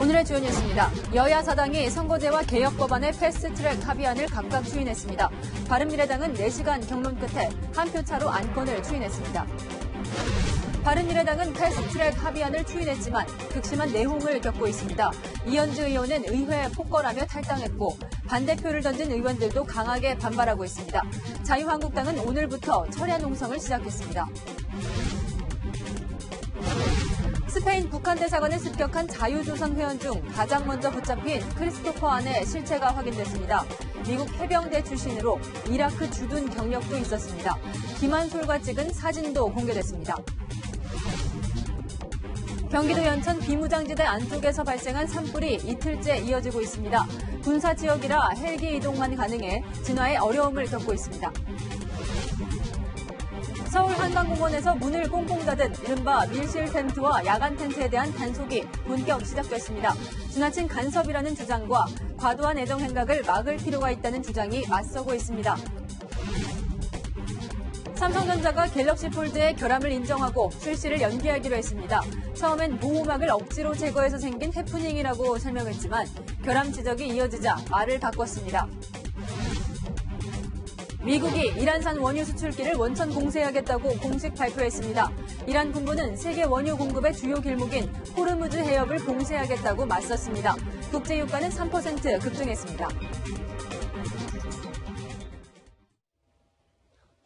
오늘의 주요 뉴스입니다. 여야 사당이 선거제와 개혁 법안의 패스트트랙 합의안을 각각 추인했습니다. 바른미래당은 4시간 경론 끝에 한 표 차로 안건을 추인했습니다. 바른미래당은 패스트트랙 합의안을 추인했지만 극심한 내홍을 겪고 있습니다. 이현주 의원은 의회에 폭거라며 탈당했고 반대표를 던진 의원들도 강하게 반발하고 있습니다. 자유한국당은 오늘부터 철야 농성을 시작했습니다. 스페인 북한 대사관을 습격한 자유조선 회원 중 가장 먼저 붙잡힌 크리스토퍼 안의 실체가 확인됐습니다. 미국 해병대 출신으로 이라크 주둔 경력도 있었습니다. 김한솔과 찍은 사진도 공개됐습니다. 경기도 연천 비무장지대 안쪽에서 발생한 산불이 이틀째 이어지고 있습니다. 군사 지역이라 헬기 이동만 가능해 진화에 어려움을 겪고 있습니다. 서울 한강공원에서 문을 꽁꽁 닫은 이른바 밀실 텐트와 야간 텐트에 대한 단속이 본격 시작됐습니다. 지나친 간섭이라는 주장과 과도한 애정 행각을 막을 필요가 있다는 주장이 맞서고 있습니다. 삼성전자가 갤럭시 폴드의 결함을 인정하고 출시를 연기하기로 했습니다. 처음엔 보호막을 억지로 제거해서 생긴 해프닝이라고 설명했지만 결함 지적이 이어지자 말을 바꿨습니다. 미국이 이란산 원유 수출기를 원천 공세하겠다고 공식 발표했습니다. 이란 군부는 세계 원유 공급의 주요 길목인 호르무즈 해협을 봉쇄하겠다고 맞섰습니다. 국제유가는 3% 급등했습니다.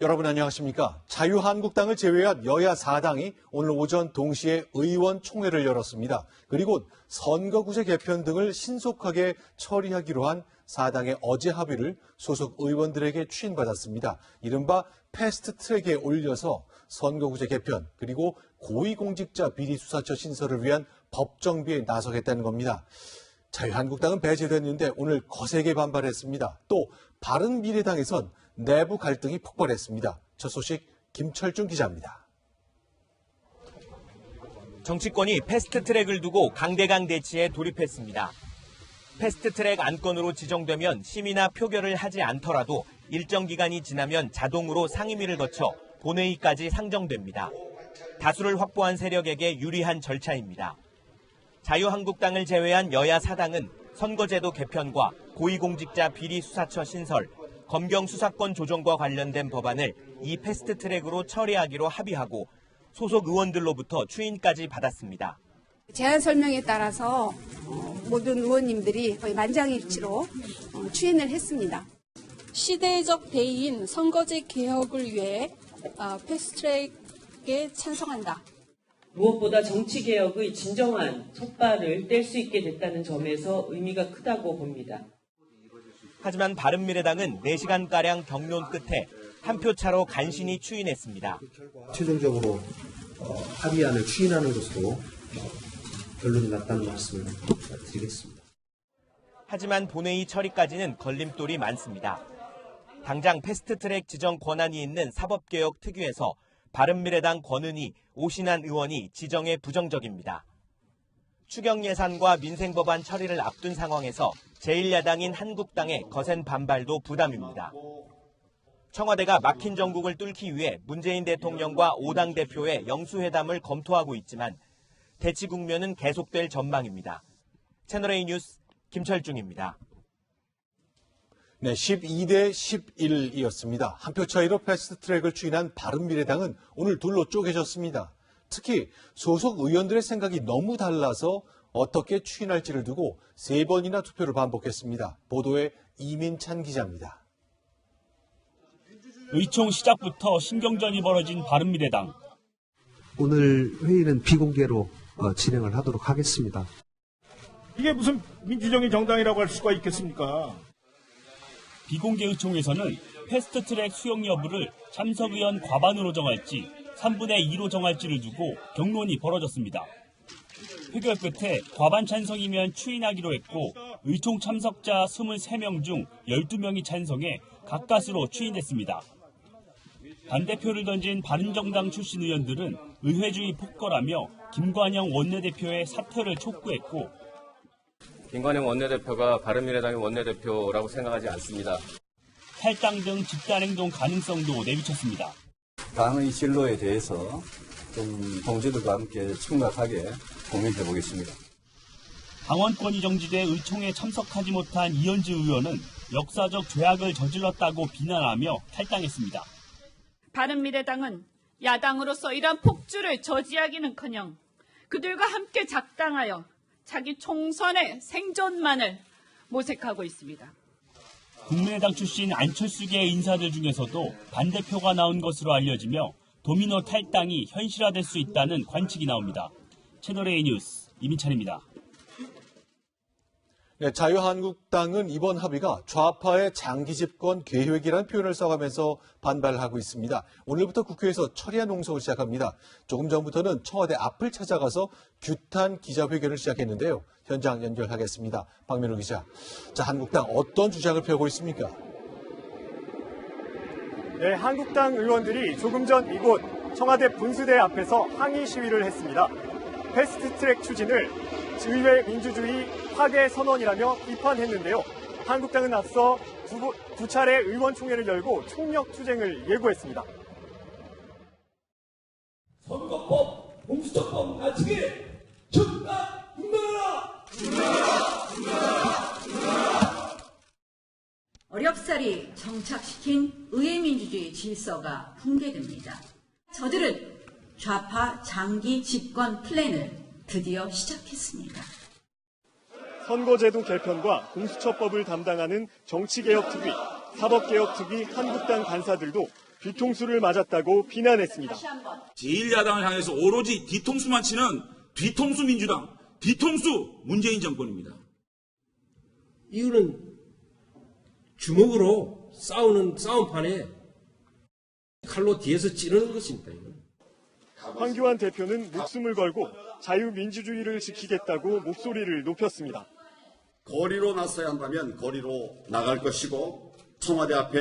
여러분 안녕하십니까? 자유한국당을 제외한 여야 4당이 오늘 오전 동시에 의원총회를 열었습니다. 그리고 선거구제 개편 등을 신속하게 처리하기로 한 4당의 어제 합의를 소속 의원들에게 추인받았습니다. 이른바 패스트트랙에 올려서 선거구제 개편 그리고 고위공직자 비리수사처 신설을 위한 법정비에 나서겠다는 겁니다. 자유한국당은 배제됐는데 오늘 거세게 반발했습니다. 또 바른미래당에선 내부 갈등이 폭발했습니다. 첫 소식 김철중 기자입니다. 정치권이 패스트트랙을 두고 강대강 대치에 돌입했습니다. 패스트트랙 안건으로 지정되면 심의나 표결을 하지 않더라도 일정 기간이 지나면 자동으로 상임위를 거쳐 본회의까지 상정됩니다. 다수를 확보한 세력에게 유리한 절차입니다. 자유한국당을 제외한 여야 4당은 선거제도 개편과 고위공직자 비리수사처 신설, 검경 수사권 조정과 관련된 법안을 이 패스트트랙으로 처리하기로 합의하고 소속 의원들로부터 추인까지 받았습니다. 제안 설명에 따라서 모든 의원님들이 거의 만장일치로 추인을 했습니다. 시대적 대의인 선거제 개혁을 위해 패스트트랙에 찬성한다. 무엇보다 정치개혁의 진정한 첫 발을 뗄 수 있게 됐다는 점에서 의미가 크다고 봅니다. 하지만 바른미래당은 4시간가량 경론 끝에 한 표 차로 간신히 추인했습니다. 최종적으로 합의안을 추인하는 것으로 결론이 났다는 말씀을 드리겠습니다. 하지만 본회의 처리까지는 걸림돌이 많습니다. 당장 패스트트랙 지정 권한이 있는 사법개혁 특위에서 바른미래당 권은희, 오신환 의원이 지정에 부정적입니다. 추경 예산과 민생법안 처리를 앞둔 상황에서 제1야당인 한국당의 거센 반발도 부담입니다. 청와대가 막힌 정국을 뚫기 위해 문재인 대통령과 5당 대표의 영수회담을 검토하고 있지만 대치 국면은 계속될 전망입니다. 채널A 뉴스 김철중입니다. 네, 12대 11이었습니다. 한 표 차이로 패스트트랙을 추인한 바른미래당은 오늘 둘로 쪼개졌습니다. 특히 소속 의원들의 생각이 너무 달라서 어떻게 추인할지를 두고 3번이나 투표를 반복했습니다. 보도에 이민찬 기자입니다. 의총 시작부터 신경전이 벌어진 바른미래당. 오늘 회의는 비공개로 진행을 하도록 하겠습니다. 이게 무슨 민주적인 정당이라고 할 수가 있겠습니까? 비공개 의총에서는 패스트트랙 수용 여부를 참석 의원 과반으로 정할지 3분의 2로 정할지를 두고 경론이 벌어졌습니다. 표결 끝에 과반 찬성이면 추인하기로 했고 의총 참석자 23명 중 12명이 찬성해 가까스로 추인됐습니다. 반대표를 던진 바른정당 출신 의원들은 의회주의 폭거라며 김관영 원내대표의 사퇴를 촉구했고 김관영 원내대표가 바른미래당의 원내대표라고 생각하지 않습니다. 탈당 등 집단행동 가능성도 내비쳤습니다. 당의 진로에 대해서 좀 동지들과 함께 충분하게 고민해 보겠습니다. 당원권이 정지돼 의총에 참석하지 못한 이현주 의원은 역사적 죄악을 저질렀다고 비난하며 탈당했습니다. 바른미래당은 야당으로서 이러한 폭주를 저지하기는커녕 그들과 함께 작당하여 자기 총선의 생존만을 모색하고 있습니다. 국민의당 출신 안철수계 인사들 중에서도 반대표가 나온 것으로 알려지며 도미노 탈당이 현실화될 수 있다는 관측이 나옵니다. 채널A 뉴스 이민찬입니다. 네, 자유한국당은 이번 합의가 좌파의 장기 집권 계획이라는 표현을 써가면서 반발하고 있습니다. 오늘부터 국회에서 철야 농성을 시작합니다. 조금 전부터는 청와대 앞을 찾아가서 규탄 기자회견을 시작했는데요. 현장 연결하겠습니다. 박민우 기자. 자, 한국당 어떤 주장을 펴고 있습니까? 네, 한국당 의원들이 조금 전 이곳 청와대 분수대 앞에서 항의 시위를 했습니다. 패스트트랙 추진을 의회 민주주의 파괴 선언이라며 비판했는데요. 한국당은 앞서 두 차례 의원총회를 열고 총력 투쟁을 예고했습니다. 선거법, 공수처법 낮추기 즉각 중단하라! 어렵사리 정착시킨 의회민주주의 질서가 붕괴됩니다. 저들은 좌파 장기 집권 플랜을 드디어 시작했습니다. 선거제도 개편과 공수처법을 담당하는 정치개혁특위, 사법개혁특위 한국당 간사들도 뒤통수를 맞았다고 비난했습니다. 제1야당을 향해서 오로지 뒤통수만 치는 뒤통수 민주당, 뒤통수 문재인 정권입니다. 이유는 주먹으로 싸우는 싸움판에 칼로 뒤에서 찌르는 것입니다. 황교안 대표는 목숨을 걸고 자유민주주의를 지키겠다고 목소리를 높였습니다. 거리로 나서야 한다면 거리로 나갈 것이고 청와대 앞에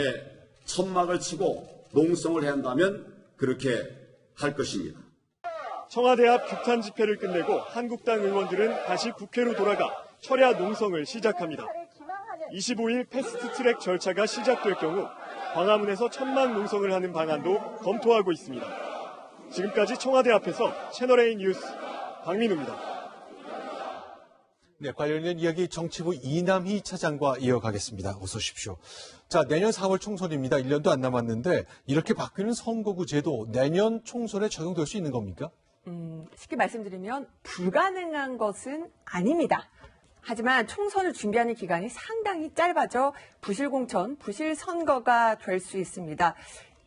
천막을 치고 농성을 해야 한다면 그렇게 할 것입니다. 청와대 앞 규탄 집회를 끝내고 한국당 의원들은 다시 국회로 돌아가 철야 농성을 시작합니다. 25일 패스트트랙 절차가 시작될 경우 광화문에서 천막 농성을 하는 방안도 검토하고 있습니다. 지금까지 청와대 앞에서 채널A 뉴스 박민우입니다. 네, 관련된 이야기 정치부 이남희 차장과 이어가겠습니다. 어서 오십시오. 자, 내년 4월 총선입니다. 1년도 안 남았는데 이렇게 바뀌는 선거구 제도 내년 총선에 적용될 수 있는 겁니까? 쉽게 말씀드리면 불가능한 것은 아닙니다. 하지만 총선을 준비하는 기간이 상당히 짧아져 부실공천, 부실선거가 될 수 있습니다.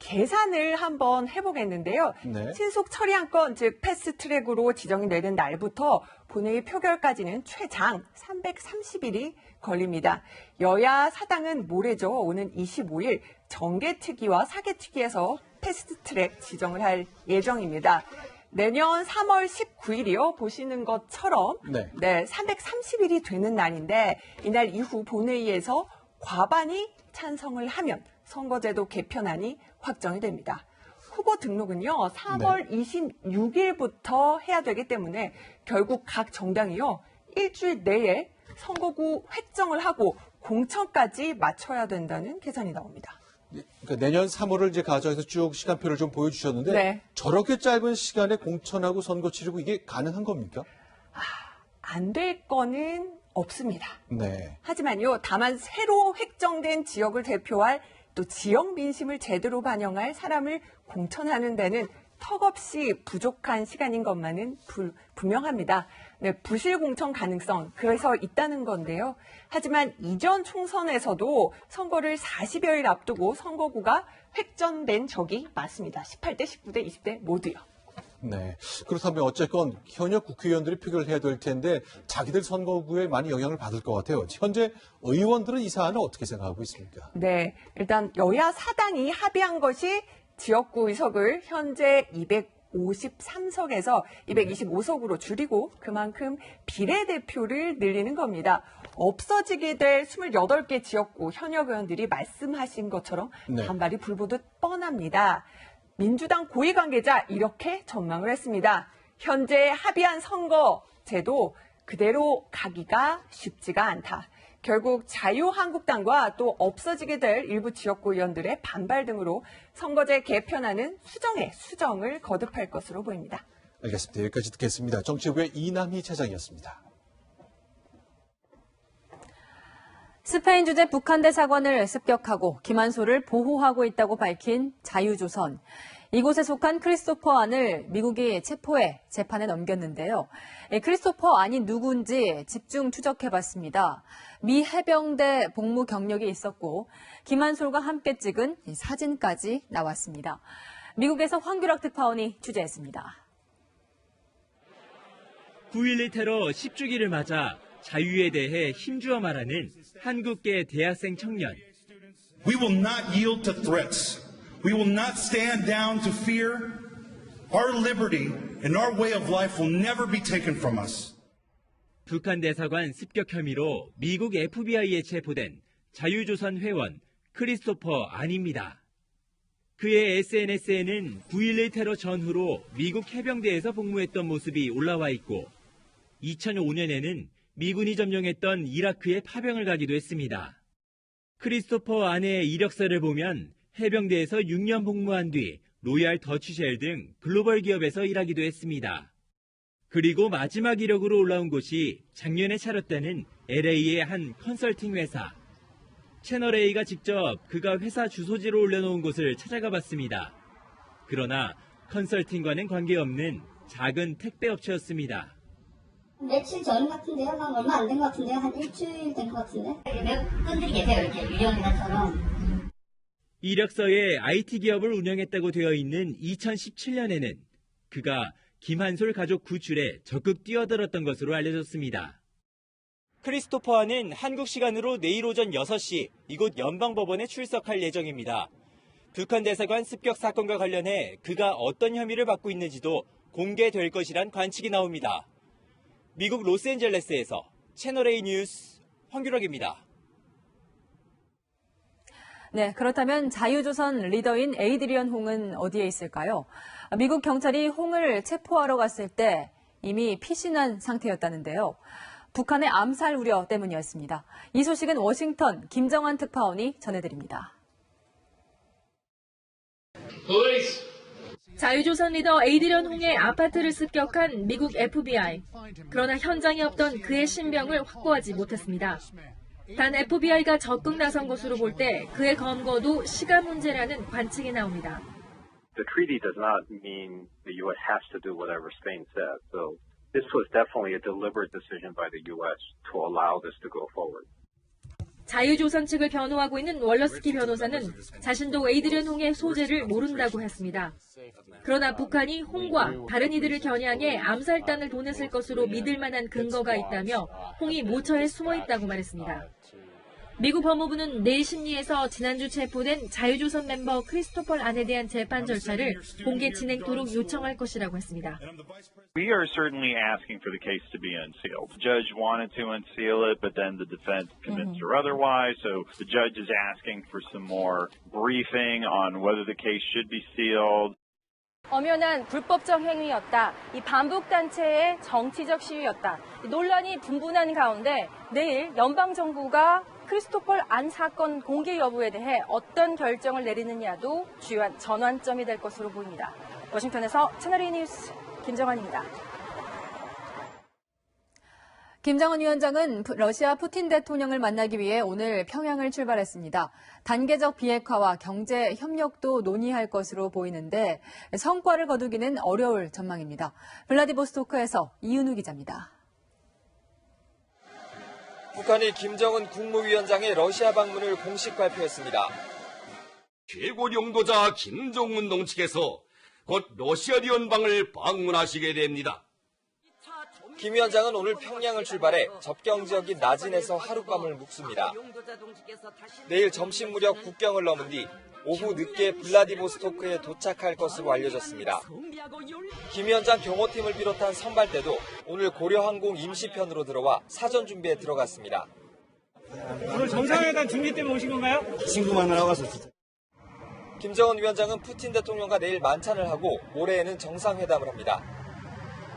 계산을 한번 해보겠는데요. 네. 신속 처리안건, 즉 패스트트랙으로 지정이 되는 날부터 본회의 표결까지는 최장 330일이 걸립니다. 여야 사당은 모레죠. 오는 25일 정개특위와 사개특위에서 패스트트랙 지정을 할 예정입니다. 내년 3월 19일이요. 보시는 것처럼 네. 330일이 되는 날인데 이날 이후 본회의에서 과반이 찬성을 하면 선거제도 개편안이 확정이 됩니다. 후보 등록은요, 3월 26일부터 해야 되기 때문에 결국 각 정당이요, 일주일 내에 선거구 획정을 하고 공천까지 맞춰야 된다는 계산이 나옵니다. 그러니까 내년 3월을 이제 가져와서 쭉 시간표를 좀 보여주셨는데 네. 저렇게 짧은 시간에 공천하고 선거 치르고 이게 가능한 겁니까? 안 될 거는 없습니다. 네. 하지만요, 다만 새로 획정된 지역을 대표할 또 지역 민심을 제대로 반영할 사람을 공천하는 데는 턱없이 부족한 시간인 것만은 분명합니다. 네, 부실 공천 가능성 그래서 있다는 건데요. 하지만 이전 총선에서도 선거를 40여일 앞두고 선거구가 획정된 적이 많습니다. 18대, 19대, 20대 모두요. 네. 그렇다면 어쨌건 현역 국회의원들이 표결을 해야 될 텐데 자기들 선거구에 많이 영향을 받을 것 같아요. 현재 의원들은 이 사안을 어떻게 생각하고 있습니까? 네. 일단 여야 사당이 합의한 것이 지역구 의석을 현재 253석에서 225석으로 줄이고 그만큼 비례대표를 늘리는 겁니다. 없어지게 될 28개 지역구 현역 의원들이 말씀하신 것처럼 네. 반발이 불보듯 뻔합니다. 민주당 고위 관계자 이렇게 전망을 했습니다. 현재 합의한 선거제도 그대로 가기가 쉽지가 않다. 결국 자유한국당과 또 없어지게 될 일부 지역구 의원들의 반발 등으로 선거제 개편안은 수정을 거듭할 것으로 보입니다. 알겠습니다. 여기까지 듣겠습니다. 정치부의 이남희 차장이었습니다. 스페인 주재 북한 대사관을 습격하고 김한솔을 보호하고 있다고 밝힌 자유조선. 이곳에 속한 크리스토퍼 안을 미국이 체포해 재판에 넘겼는데요. 크리스토퍼 안이 누군지 집중 추적해봤습니다. 미 해병대 복무 경력이 있었고 김한솔과 함께 찍은 사진까지 나왔습니다. 미국에서 황규락 특파원이 취재했습니다. 9.11 테러 10주기를 맞아 자유에 대해 힘주어 말하는 한국계 대학생 청년. We will not yield to threats. We will not stand down to fear. Our liberty and our way of life will never be taken from us. 북한 대사관 습격 혐의로 미국 FBI에 체포된 자유조선 회원 크리스토퍼 안입니다. 그의 SNS에는 9.11 테러 전후로 미국 해병대에서 복무했던 모습이 올라와 있고 2005년에는 미군이 점령했던 이라크에 파병을 가기도 했습니다. 크리스토퍼 안의 이력서를 보면 해병대에서 6년 복무한 뒤 로얄 더치쉘 등 글로벌 기업에서 일하기도 했습니다. 그리고 마지막 이력으로 올라온 곳이 작년에 차렸다는 LA의 한 컨설팅 회사. 채널A가 직접 그가 회사 주소지로 올려놓은 곳을 찾아가 봤습니다. 그러나 컨설팅과는 관계없는 작은 택배 업체였습니다. 며칠 전 같은데요? 한 얼마 안 된 것 같은데요? 한 일주일 된 것 같은데? 몇 분들이 계세요, 이렇게 유령 회사처럼. 이력서에 IT 기업을 운영했다고 되어 있는 2017년에는 그가 김한솔 가족 구출에 적극 뛰어들었던 것으로 알려졌습니다. 크리스토퍼는 한국 시간으로 내일 오전 6시 이곳 연방법원에 출석할 예정입니다. 북한 대사관 습격 사건과 관련해 그가 어떤 혐의를 받고 있는지도 공개될 것이란 관측이 나옵니다. 미국 로스앤젤레스에서 채널A 뉴스 황규락입니다. 네, 그렇다면 자유조선 리더인 에이드리언 홍은 어디에 있을까요? 미국 경찰이 홍을 체포하러 갔을 때 이미 피신한 상태였다는데요. 북한의 암살 우려 때문이었습니다. 이 소식은 워싱턴 김정환 특파원이 전해드립니다. 자유조선 리더 에이드리언 홍의 아파트를 습격한 미국 FBI. 그러나 현장에 없던 그의 신병을 확보하지 못했습니다. 단 FBI가 적극 나선 것으로 볼 때 그의 검거도 시간 문제라는 관측이 나옵니다. The treaty does not mean the U.S. has to do whatever Spain says. So this was definitely a deliberate decision by the U.S. to allow this to go forward. 자유조선 측을 변호하고 있는 월러스키 변호사는 자신도 에이드리언 홍의 소재를 모른다고 했습니다. 그러나 북한이 홍과 다른 이들을 겨냥해 암살단을 보냈을 것으로 믿을 만한 근거가 있다며 홍이 모처에 숨어 있다고 말했습니다. 미국 법무부는 내일 심리에서 지난주 체포된 자유조선 멤버 크리스토퍼 안에 대한 재판 절차를 공개 진행토록 요청할 것이라고 했습니다. We are certainly asking for the case to be unsealed. The judge wanted to unseal it, but then the defense convinced her otherwise. So the judge is asking for some more briefing on whether the case should be sealed. 엄연한 불법적 행위였다. 이 반북단체의 정치적 시위였다. 논란이 분분한 가운데 내일 연방정부가 크리스토퍼 안 사건 공개 여부에 대해 어떤 결정을 내리느냐도 주요한 전환점이 될 것으로 보입니다. 워싱턴에서 채널A 뉴스 김정환입니다. 김정은 위원장은 러시아 푸틴 대통령을 만나기 위해 오늘 평양을 출발했습니다. 단계적 비핵화와 경제 협력도 논의할 것으로 보이는데 성과를 거두기는 어려울 전망입니다. 블라디보스토크에서 이은우 기자입니다. 북한이 김정은 국무위원장의 러시아 방문을 공식 발표했습니다. 최고領導자 김정은 동측에서 곧 러시아 연방을 방문하시게 됩니다. 김 위원장은 오늘 평양을 출발해 접경 지역인 나진에서 하룻밤을 묵습니다. 내일 점심 무렵 국경을 넘은 뒤 오후 늦게 블라디보스토크에 도착할 것으로 알려졌습니다. 김 위원장 경호팀을 비롯한 선발대도 오늘 고려항공 임시편으로 들어와 사전 준비에 들어갔습니다. 오늘 정상회담 준비 때문에 오신 건가요? 친구 만나러 갔었죠. 김정은 위원장은 푸틴 대통령과 내일 만찬을 하고 모레에는 정상회담을 합니다.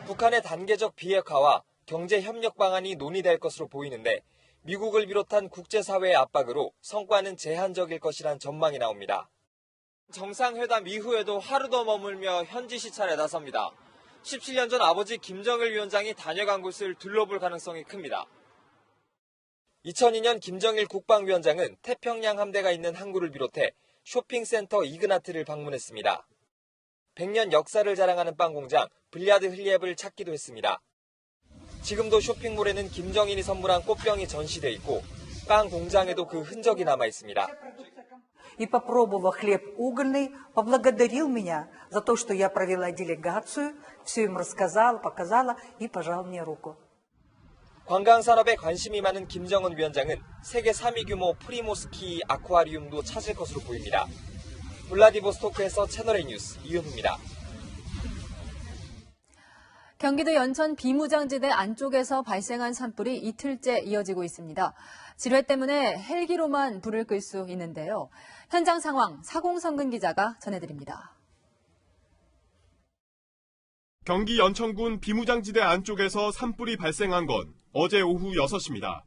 북한의 단계적 비핵화와 경제 협력 방안이 논의될 것으로 보이는데 미국을 비롯한 국제사회의 압박으로 성과는 제한적일 것이란 전망이 나옵니다. 정상회담 이후에도 하루 더 머물며 현지 시찰에 나섭니다. 17년 전 아버지 김정일 위원장이 다녀간 곳을 둘러볼 가능성이 큽니다. 2002년 김정일 국방위원장은 태평양 함대가 있는 항구를 비롯해 쇼핑센터 이그나트를 방문했습니다. 100년 역사를 자랑하는 빵 공장 블야드 흘리앱을 찾기도 했습니다. 지금도 쇼핑몰에는 김정일이 선물한 꽃병이 전시돼 있고 빵 공장에도 그 흔적이 남아 있습니다. И попробовал хлеб угольный, поблагодарил меня за то, что я провела делегацию, все им рассказала, показала и пожал мне руку. 관광산업에 관심이 많은 김정은 위원장은 세계 3위 규모 프리모스키 아쿠아리움도 찾을 것으로 보입니다. 블라디보스토크에서 채널A 뉴스 이은우입니다. 경기도 연천 비무장지대 안쪽에서 발생한 산불이 이틀째 이어지고 있습니다. 지뢰 때문에 헬기로만 불을 끌 수 있는데요. 현장 상황 사공성근 기자가 전해드립니다. 경기 연천군 비무장지대 안쪽에서 산불이 발생한 건 어제 오후 6시입니다.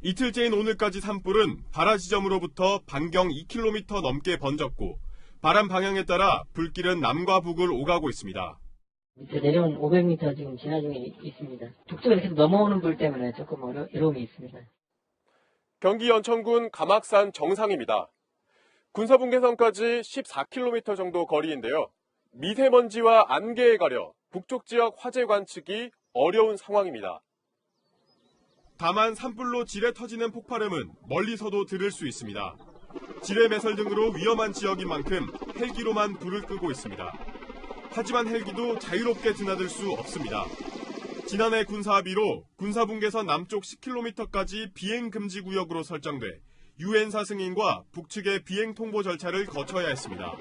이틀째인 오늘까지 산불은 발화 지점으로부터 반경 2km 넘게 번졌고 바람 방향에 따라 불길은 남과 북을 오가고 있습니다. 밑에 내려온 500m 지금 진화 중에 있습니다. 북쪽에서 계속 넘어오는 불 때문에 조금 어려움이 있습니다. 경기 연천군 가막산 정상입니다. 군사분계선까지 14km 정도 거리인데요. 미세먼지와 안개에 가려 북쪽 지역 화재 관측이 어려운 상황입니다. 다만 산불로 지뢰 터지는 폭발음은 멀리서도 들을 수 있습니다. 지뢰 매설 등으로 위험한 지역인 만큼 헬기로만 불을 끄고 있습니다. 하지만 헬기도 자유롭게 드나들 수 없습니다. 지난해 군사합의로 군사분계선 남쪽 10km까지 비행 금지 구역으로 설정돼 유엔사 승인과 북측의 비행 통보 절차를 거쳐야 했습니다.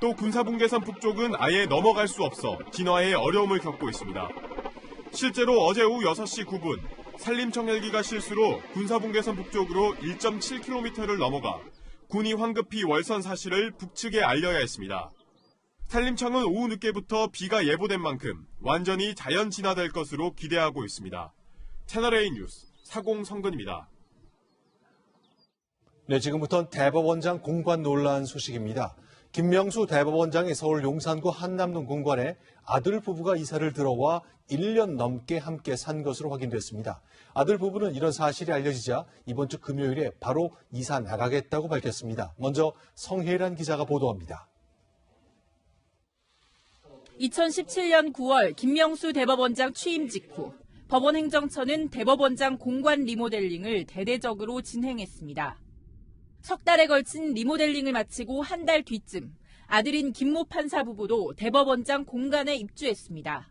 또 군사분계선 북쪽은 아예 넘어갈 수 없어 진화에 어려움을 겪고 있습니다. 실제로 어제 오후 6시 9분 산림청 헬기가 실수로 군사분계선 북쪽으로 1.7km를 넘어가 군이 황급히 월선 사실을 북측에 알려야 했습니다. 산림청은 오후 늦게부터 비가 예보된 만큼 완전히 자연 진화될 것으로 기대하고 있습니다. 채널A 뉴스 사공성근입니다. 네, 지금부터는 대법원장 공관 논란 소식입니다. 김명수 대법원장이 서울 용산구 한남동 공관에 아들 부부가 이사를 들어와 1년 넘게 함께 산 것으로 확인됐습니다. 아들 부부는 이런 사실이 알려지자 이번 주 금요일에 바로 이사 나가겠다고 밝혔습니다. 먼저 성혜란 기자가 보도합니다. 2017년 9월 김명수 대법원장 취임 직후 법원행정처는 대법원장 공관 리모델링을 대대적으로 진행했습니다. 석 달에 걸친 리모델링을 마치고 한 달 뒤쯤 아들인 김모 판사 부부도 대법원장 공관에 입주했습니다.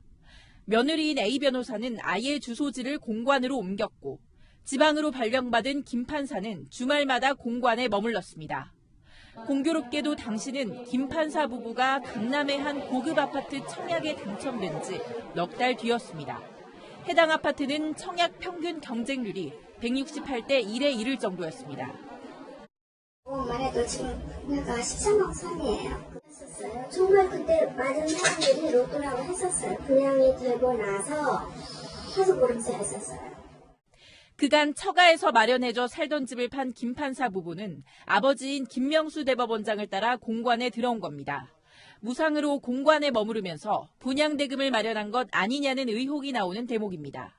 며느리인 A 변호사는 아이의 주소지를 공관으로 옮겼고 지방으로 발령받은 김 판사는 주말마다 공관에 머물렀습니다. 공교롭게도 당시는 김 판사 부부가 강남의 한 고급 아파트 청약에 당첨된 지 넉 달 뒤였습니다. 해당 아파트는 청약 평균 경쟁률이 168대 1에 이를 정도였습니다. 만 해도 지금 금액가 13억 선이에요. 했었어요. 정말 그때 맞은 사람들이 로또라고 했었어요. 분양이 되고 나서 계속 모르면서 했었어요. 그간 처가에서 마련해줘 살던 집을 판 김 판사 부부는 아버지인 김명수 대법원장을 따라 공관에 들어온 겁니다. 무상으로 공관에 머무르면서 분양대금을 마련한 것 아니냐는 의혹이 나오는 대목입니다.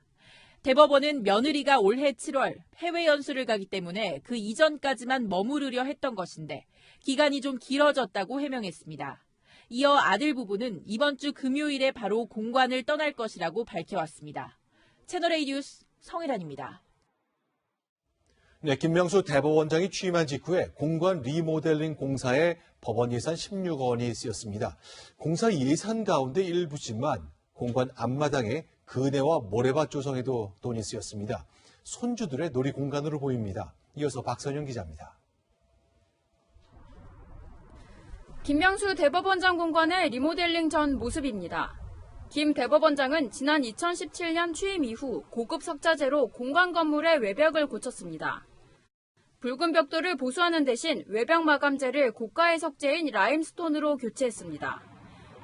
대법원은 며느리가 올해 7월 해외 연수를 가기 때문에 그 이전까지만 머무르려 했던 것인데 기간이 좀 길어졌다고 해명했습니다. 이어 아들 부부는 이번 주 금요일에 바로 공관을 떠날 것이라고 밝혀왔습니다. 채널A 뉴스 성혜란입니다. 네, 김명수 대법원장이 취임한 직후에 공관 리모델링 공사에 법원 예산 16억 원이 쓰였습니다. 공사 예산 가운데 일부지만 공관 앞마당에 그네와 모래밭 조성에도 돈이 쓰였습니다. 손주들의 놀이 공간으로 보입니다. 이어서 박선영 기자입니다. 김명수 대법원장 공관의 리모델링 전 모습입니다. 김 대법원장은 지난 2017년 취임 이후 고급 석자재로 공관 건물의 외벽을 고쳤습니다. 붉은 벽돌을 보수하는 대신 외벽 마감재를 고가의 석재인 라임스톤으로 교체했습니다.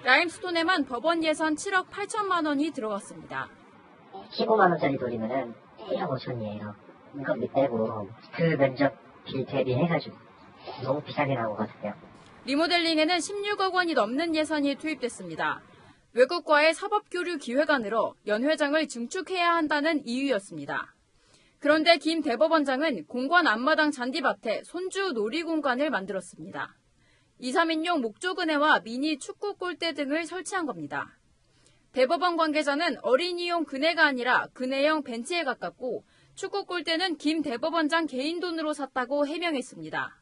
라임스톤에만 법원 예산 7억 8천만 원이 들어갔습니다. 15만 원짜리 돌이면은 1억 5천이에요. 이거 빼고 그 면적 비 대비해가지고 너무 비싸게 나오거든요. 리모델링에는 16억 원이 넘는 예산이 투입됐습니다. 외국과의 사법교류 기회가 늘어 연 회장을 증축해야 한다는 이유였습니다. 그런데 김 대법원장은 공관 앞마당 잔디밭에 손주 놀이공간을 만들었습니다. 2, 3인용 목조그네와 미니 축구 골대 등을 설치한 겁니다. 대법원 관계자는 어린이용 그네가 아니라 그네형 벤치에 가깝고 축구 골대는 김 대법원장 개인 돈으로 샀다고 해명했습니다.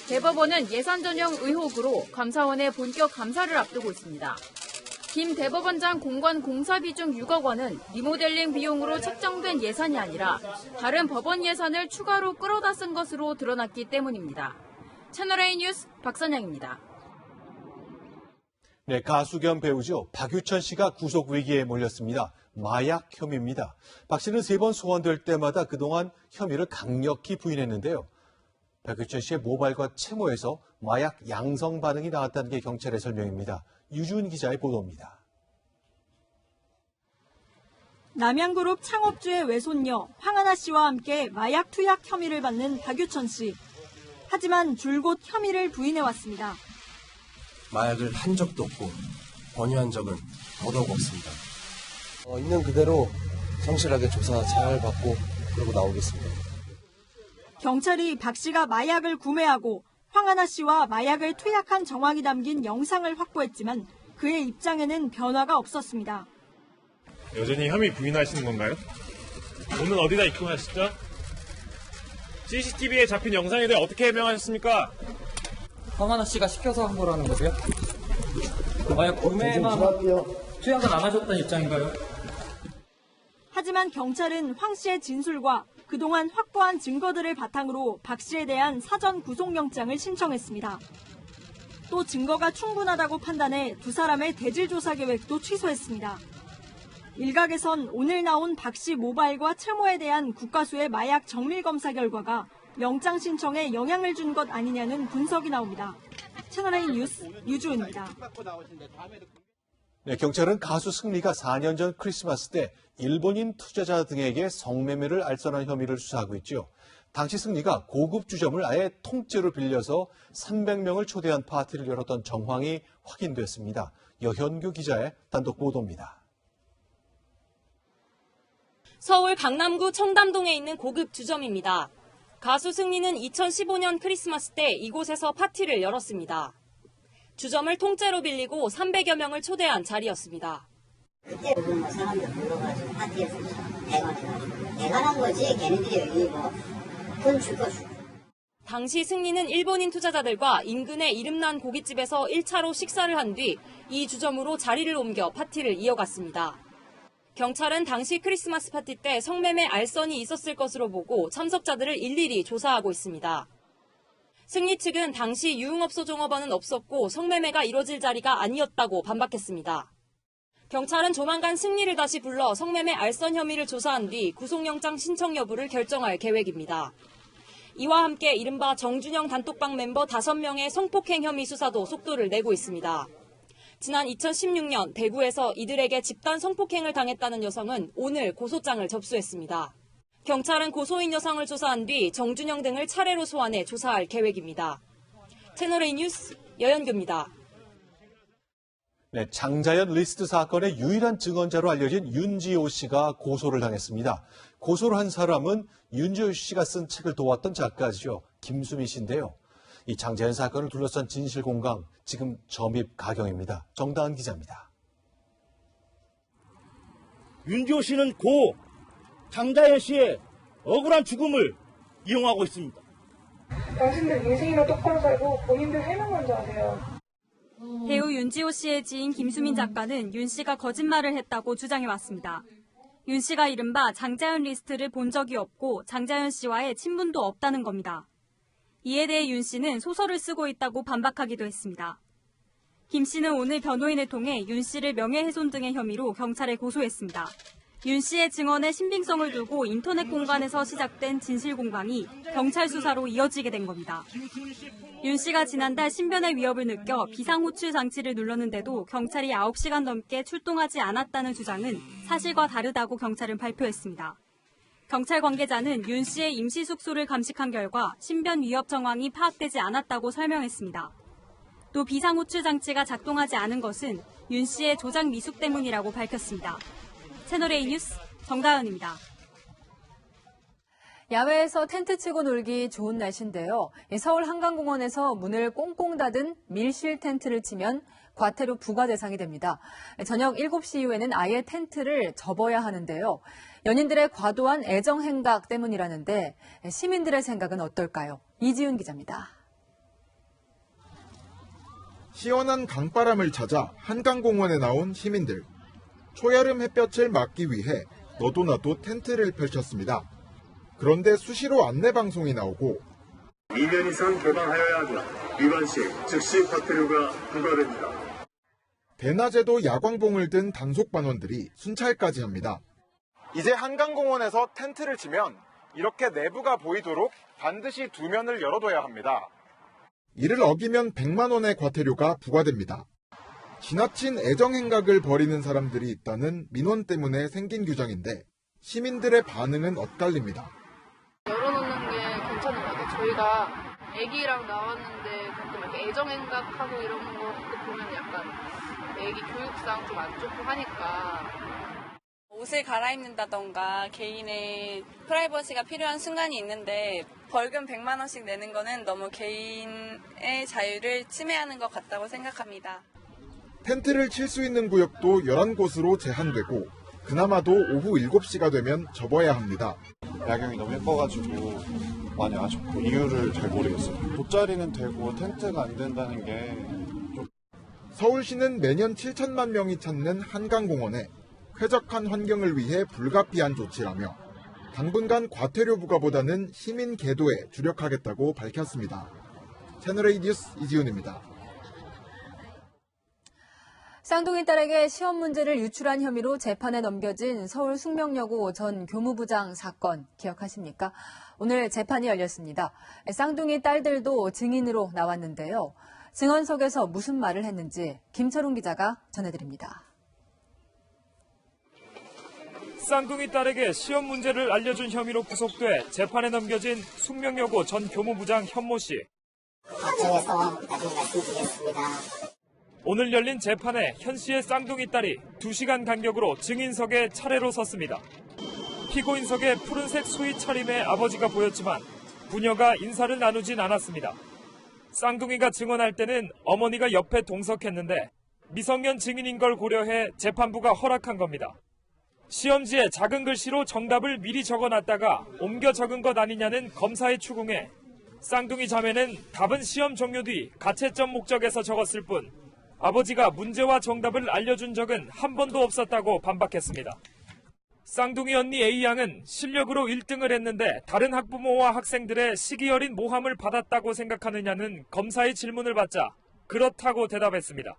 대법원은 예산 전형 의혹으로 감사원의 본격 감사를 앞두고 있습니다. 김 대법원장 공관 공사 비중 6억 원은 리모델링 비용으로 책정된 예산이 아니라 다른 법원 예산을 추가로 끌어다 쓴 것으로 드러났기 때문입니다. 채널A 뉴스 박선영입니다. 네, 가수 겸 배우죠. 박유천 씨가 구속 위기에 몰렸습니다. 마약 혐의입니다. 박 씨는 3번 소환될 때마다 그동안 혐의를 강력히 부인했는데요. 박유천 씨의 모발과 채모에서 마약 양성 반응이 나왔다는 게 경찰의 설명입니다. 유준 기자의 보도입니다. 남양그룹 창업주의 외손녀 황하나 씨와 함께 마약 투약 혐의를 받는 박유천 씨. 하지만 줄곧 혐의를 부인해왔습니다. 마약을 한 적도 없고 권유한 적은 더더욱 없습니다. 있는 그대로 성실하게 조사 잘 받고 그러고 나오겠습니다. 경찰이 박 씨가 마약을 구매하고 황하나 씨와 마약을 투약한 정황이 담긴 영상을 확보했지만 그의 입장에는 변화가 없었습니다. 여전히 혐의 부인하시는 건가요? 돈은 어디다 입금하셨죠? CCTV에 잡힌 영상에 대해 어떻게 해명하셨습니까? 황하나 씨가 시켜서 한 거라는 거고요. 마약 구매만 투약은 안 하셨다는 입장인가요? 하지만 경찰은 황 씨의 진술과 그동안 확보한 증거들을 바탕으로 박 씨에 대한 사전 구속영장을 신청했습니다. 또 증거가 충분하다고 판단해 두 사람의 대질 조사 계획도 취소했습니다. 일각에선 오늘 나온 박 씨 모발과 채모에 대한 국가수의 마약 정밀 검사 결과가 영장 신청에 영향을 준 것 아니냐는 분석이 나옵니다. 채널A 뉴스 유주은입니다. 네, 경찰은 가수 승리가 4년 전 크리스마스 때 일본인 투자자 등에게 성매매를 알선한 혐의를 수사하고 있죠. 당시 승리가 고급 주점을 아예 통째로 빌려서 300명을 초대한 파티를 열었던 정황이 확인됐습니다. 여현규 기자의 단독 보도입니다. 서울 강남구 청담동에 있는 고급 주점입니다. 가수 승리는 2015년 크리스마스 때 이곳에서 파티를 열었습니다. 주점을 통째로 빌리고 300여 명을 초대한 자리였습니다. 그때 보면 사람들 불러가지고 파티에서 대관한 거지 걔네들이 여기 돈 줄 거 주고. 당시 승리는 일본인 투자자들과 인근의 이름난 고깃집에서 1차로 식사를 한 뒤 이 주점으로 자리를 옮겨 파티를 이어갔습니다. 경찰은 당시 크리스마스 파티 때 성매매 알선이 있었을 것으로 보고 참석자들을 일일이 조사하고 있습니다. 승리 측은 당시 유흥업소 종업원은 없었고 성매매가 이뤄질 자리가 아니었다고 반박했습니다. 경찰은 조만간 승리를 다시 불러 성매매 알선 혐의를 조사한 뒤 구속영장 신청 여부를 결정할 계획입니다. 이와 함께 이른바 정준영 단톡방 멤버 5명의 성폭행 혐의 수사도 속도를 내고 있습니다. 지난 2016년 대구에서 이들에게 집단 성폭행을 당했다는 여성은 오늘 고소장을 접수했습니다. 경찰은 고소인 여성을 조사한 뒤 정준영 등을 차례로 소환해 조사할 계획입니다. 채널A 뉴스 여현규입니다. 네, 장자연 리스트 사건의 유일한 증언자로 알려진 윤지호 씨가 고소를 당했습니다. 고소를 한 사람은 윤지호 씨가 쓴 책을 도왔던 작가죠. 김수미 씨인데요. 이 장자연 사건을 둘러싼 진실공강, 지금 점입 가경입니다. 정다은 기자입니다. 윤지호 씨는 고 장자연 씨의 억울한 죽음을 이용하고 있습니다. 당신들 인생이나 똑바로 살고 본인들 해명 먼저 하세요. 배우 윤지호 씨의 지인 김수민 작가는 윤 씨가 거짓말을 했다고 주장해왔습니다. 윤 씨가 이른바 장자연 리스트를 본 적이 없고 장자연 씨와의 친분도 없다는 겁니다. 이에 대해 윤 씨는 소설을 쓰고 있다고 반박하기도 했습니다. 김 씨는 오늘 변호인을 통해 윤 씨를 명예훼손 등의 혐의로 경찰에 고소했습니다. 윤 씨의 증언의 신빙성을 두고 인터넷 공간에서 시작된 진실공방이 경찰 수사로 이어지게 된 겁니다. 윤 씨가 지난달 신변의 위협을 느껴 비상호출 장치를 눌렀는데도 경찰이 9시간 넘게 출동하지 않았다는 주장은 사실과 다르다고 경찰은 발표했습니다. 경찰 관계자는 윤 씨의 임시 숙소를 감식한 결과 신변 위협 정황이 파악되지 않았다고 설명했습니다. 또 비상호출 장치가 작동하지 않은 것은 윤 씨의 조작 미숙 때문이라고 밝혔습니다. 채널A 뉴스 정다은입니다. 야외에서 텐트 치고 놀기 좋은 날씨인데요. 서울 한강공원에서 문을 꽁꽁 닫은 밀실 텐트를 치면 과태료 부과 대상이 됩니다. 저녁 7시 이후에는 아예 텐트를 접어야 하는데요. 연인들의 과도한 애정 행각 때문이라는데 시민들의 생각은 어떨까요? 이지훈 기자입니다. 시원한 강바람을 찾아 한강공원에 나온 시민들. 초여름 햇볕을 막기 위해 너도 나도 텐트를 펼쳤습니다. 그런데 수시로 안내방송이 나오고 2년 이상 개방하여야 하나 위반 시 즉시 과태료가 부과됩니다. 대낮에도 야광봉을 든 단속반원들이 순찰까지 합니다. 이제 한강공원에서 텐트를 치면 이렇게 내부가 보이도록 반드시 두 면을 열어둬야 합니다. 이를 어기면 100만 원의 과태료가 부과됩니다. 지나친 애정행각을 벌이는 사람들이 있다는 민원 때문에 생긴 규정인데 시민들의 반응은 엇갈립니다. 열어놓는 게 괜찮은 것 같아요. 저희가 애기랑 나왔는데 가끔 이렇게 애정행각하고 이런 거 보면 약간 애기 교육상 좀 안 좋고 하니까. 옷을 갈아입는다던가 개인의 프라이버시가 필요한 순간이 있는데 벌금 100만 원씩 내는 거는 너무 개인의 자유를 침해하는 것 같다고 생각합니다. 텐트를 칠 수 있는 구역도 11곳으로 제한되고 그나마도 오후 7시가 되면 접어야 합니다. 야경이 너무 예뻐가지고 많이 아쉽고 이유를 잘 모르겠어요. 돗자리는 되고 텐트가 안 된다는 게 좀... 서울시는 매년 7천만 명이 찾는 한강공원에 쾌적한 환경을 위해 불가피한 조치라며 당분간 과태료 부과보다는 시민 계도에 주력하겠다고 밝혔습니다. 채널A 뉴스 이지훈입니다. 쌍둥이 딸에게 시험 문제를 유출한 혐의로 재판에 넘겨진 서울 숙명여고 전 교무부장 사건 기억하십니까? 오늘 재판이 열렸습니다. 쌍둥이 딸들도 증인으로 나왔는데요. 증언석에서 무슨 말을 했는지 김철웅 기자가 전해드립니다. 쌍둥이 딸에게 시험 문제를 알려준 혐의로 구속돼 재판에 넘겨진 숙명여고 전 교무부장 현모 씨. 법정에서 나중에 말씀드리겠습니다. 오늘 열린 재판에 현 씨의 쌍둥이 딸이 2시간 간격으로 증인석에 차례로 섰습니다. 피고인석에 푸른색 소위 차림의 아버지가 보였지만 부녀가 인사를 나누진 않았습니다. 쌍둥이가 증언할 때는 어머니가 옆에 동석했는데 미성년 증인인 걸 고려해 재판부가 허락한 겁니다. 시험지에 작은 글씨로 정답을 미리 적어놨다가 옮겨 적은 것 아니냐는 검사의 추궁에 쌍둥이 자매는 답은 시험 종료 뒤 가채점 목적에서 적었을 뿐 아버지가 문제와 정답을 알려준 적은 한 번도 없었다고 반박했습니다. 쌍둥이 언니 A양은 실력으로 1등을 했는데 다른 학부모와 학생들의 시기 어린 모함을 받았다고 생각하느냐는 검사의 질문을 받자 그렇다고 대답했습니다.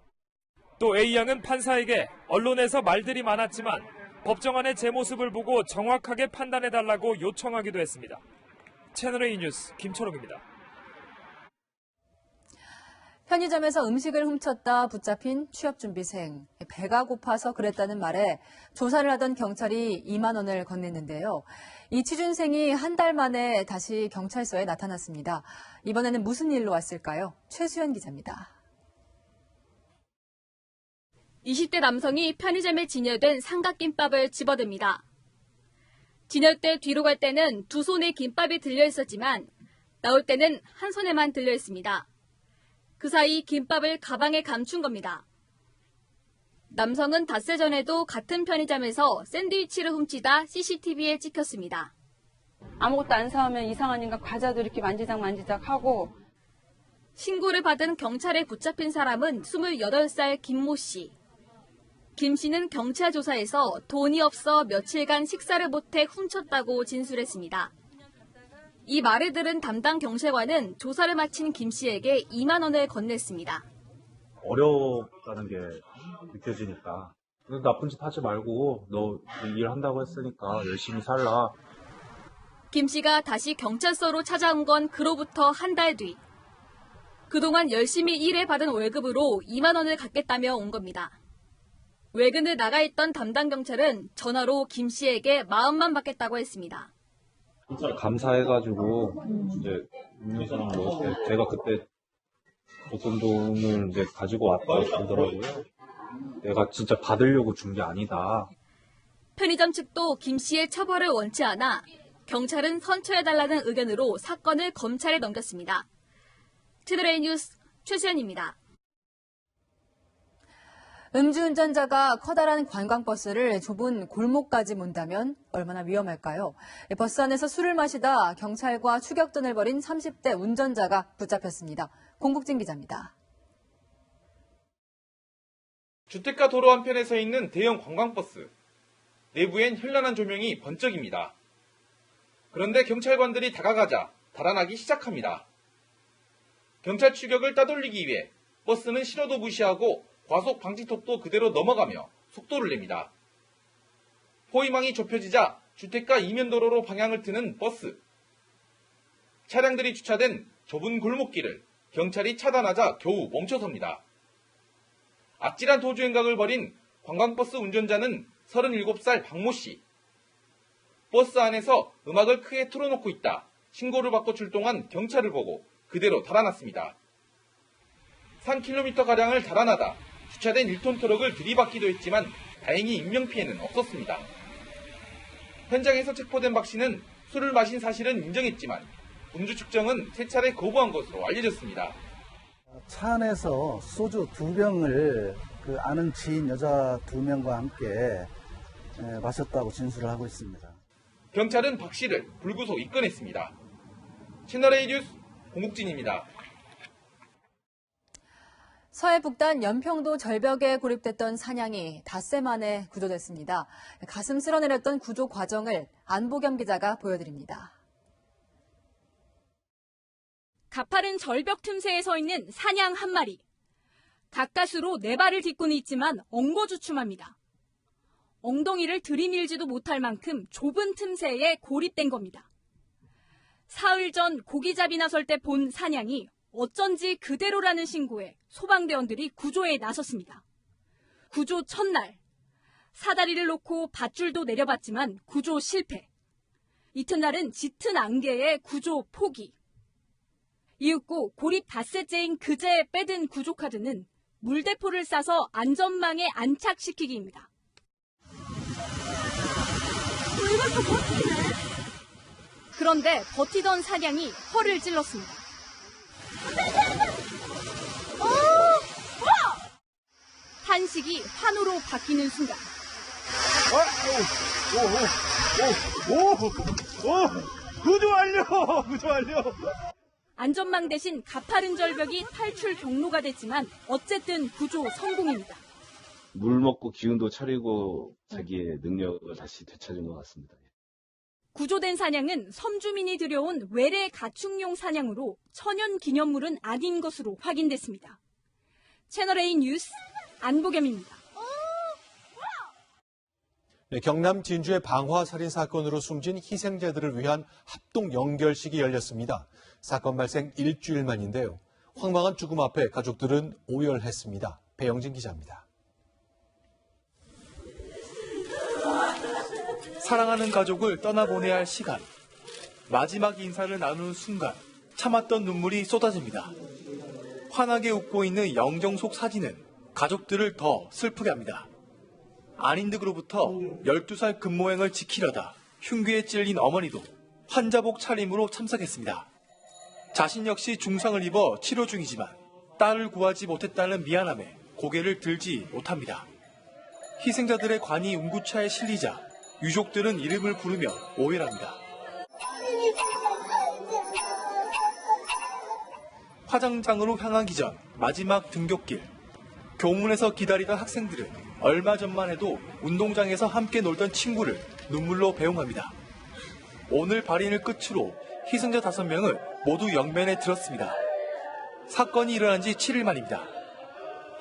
또 A양은 판사에게 언론에서 말들이 많았지만 법정 안의 제 모습을 보고 정확하게 판단해달라고 요청하기도 했습니다. 채널A 뉴스 김철웅입니다. 편의점에서 음식을 훔쳤다 붙잡힌 취업준비생. 배가 고파서 그랬다는 말에 조사를 하던 경찰이 2만 원을 건넸는데요. 이 취준생이 한 달 만에 다시 경찰서에 나타났습니다. 이번에는 무슨 일로 왔을까요? 최수연 기자입니다. 20대 남성이 편의점에 진열된 삼각김밥을 집어듭니다. 진열대 뒤로 갈 때는 두 손에 김밥이 들려 있었지만 나올 때는 한 손에만 들려 있습니다. 그 사이 김밥을 가방에 감춘 겁니다. 남성은 닷새 전에도 같은 편의점에서 샌드위치를 훔치다 CCTV에 찍혔습니다. 아무것도 안 사오면 이상하니까 과자도 이렇게 만지작 하고. 신고를 받은 경찰에 붙잡힌 사람은 28살 김모 씨. 김 씨는 경찰 조사에서 돈이 없어 며칠간 식사를 못해 훔쳤다고 진술했습니다. 이 말을 들은 담당 경찰관은 조사를 마친 김 씨에게 2만 원을 건넸습니다. 어렵다는 게 느껴지니까 나쁜 짓 하지 말고 너 일한다고 했으니까 열심히 살라. 김 씨가 다시 경찰서로 찾아온 건 그로부터 한 달 뒤. 그동안 열심히 일해 받은 월급으로 2만 원을 갚겠다며 온 겁니다. 외근을 나가 있던 담당 경찰은 전화로 김 씨에게 마음만 받겠다고 했습니다. 감사해가지고 이제 뭐 제가 그때 줬던 돈을 이제 가지고 왔다고 그러더라고요. 내가 진짜 받으려고 준 게 아니다. 편의점 측도 김 씨의 처벌을 원치 않아 경찰은 선처해달라는 의견으로 사건을 검찰에 넘겼습니다. 채널A 뉴스 최수연입니다. 음주운전자가 커다란 관광버스를 좁은 골목까지 몬다면 얼마나 위험할까요? 버스 안에서 술을 마시다 경찰과 추격전을 벌인 30대 운전자가 붙잡혔습니다. 공국진 기자입니다. 주택가 도로 한편에 서 있는 대형 관광버스. 내부엔 현란한 조명이 번쩍입니다. 그런데 경찰관들이 다가가자 달아나기 시작합니다. 경찰 추격을 따돌리기 위해 버스는 신호도 무시하고 과속 방지턱도 그대로 넘어가며 속도를 냅니다. 포위망이 좁혀지자 주택가 이면도로로 방향을 트는 버스. 차량들이 주차된 좁은 골목길을 경찰이 차단하자 겨우 멈춰섭니다. 아찔한 도주행각을 벌인 관광버스 운전자는 37살 박모 씨. 버스 안에서 음악을 크게 틀어놓고 있다 신고를 받고 출동한 경찰을 보고 그대로 달아났습니다. 3km가량을 달아나다 주차된 1톤 트럭을 들이받기도 했지만 다행히 인명피해는 없었습니다. 현장에서 체포된 박 씨는 술을 마신 사실은 인정했지만 음주 측정은 3차례 거부한 것으로 알려졌습니다. 차 안에서 소주 2병을 그 아는 지인 여자 2명과 함께 마셨다고 진술을 하고 있습니다. 경찰은 박 씨를 불구속 입건했습니다. 채널A 뉴스 공국진입니다. 서해 북단 연평도 절벽에 고립됐던 사냥이 닷새 만에 구조됐습니다. 가슴 쓸어내렸던 구조 과정을 안보겸 기자가 보여드립니다. 가파른 절벽 틈새에 서 있는 사냥 한 마리. 가까스로 4발을 딛고는 있지만 엉거주춤합니다. 엉덩이를 들이밀지도 못할 만큼 좁은 틈새에 고립된 겁니다. 사흘 전 고기잡이 나설 때 본 사냥이 어쩐지 그대로라는 신고에 소방대원들이 구조에 나섰습니다. 구조 첫날, 사다리를 놓고 밧줄도 내려봤지만 구조 실패. 이튿날은 짙은 안개에 구조 포기. 이윽고 고립 닷새째인 그제 빼든 구조카드는 물대포를 쏴서 안전망에 안착시키기입니다. 그런데 버티던 사냥이 허를 찔렀습니다. 탄식이 환호로 바뀌는 순간. 구조 완료! 구조 완료! 안전망 대신 가파른 절벽이 탈출 경로가 됐지만 어쨌든 구조 성공입니다. 물 먹고 기운도 차리고 자기의 능력을 다시 되찾은 것 같습니다. 구조된 사냥은 섬주민이 들여온 외래 가축용 사냥으로 천연 기념물은 아닌 것으로 확인됐습니다. 채널A 뉴스 안보겸입니다. 경남 진주의 방화살인 사건으로 숨진 희생자들을 위한 합동 연결식이 열렸습니다. 사건 발생 일주일 만인데요. 황망한 죽음 앞에 가족들은 오열했습니다. 배영진 기자입니다. 사랑하는 가족을 떠나보내야 할 시간. 마지막 인사를 나누는 순간 참았던 눈물이 쏟아집니다. 환하게 웃고 있는 영정 속 사진은 가족들을 더 슬프게 합니다. 안인득으로부터 12살 금모행을 지키려다 흉기에 찔린 어머니도 환자복 차림으로 참석했습니다. 자신 역시 중상을 입어 치료 중이지만 딸을 구하지 못했다는 미안함에 고개를 들지 못합니다. 희생자들의 관이 운구차에 실리자 유족들은 이름을 부르며 오열합니다. 화장장으로 향하기 전 마지막 등굣길. 교문에서 기다리던 학생들은 얼마 전만 해도 운동장에서 함께 놀던 친구를 눈물로 배웅합니다. 오늘 발인을 끝으로 희생자 5명을 모두 영면에 들었습니다. 사건이 일어난 지 7일 만입니다.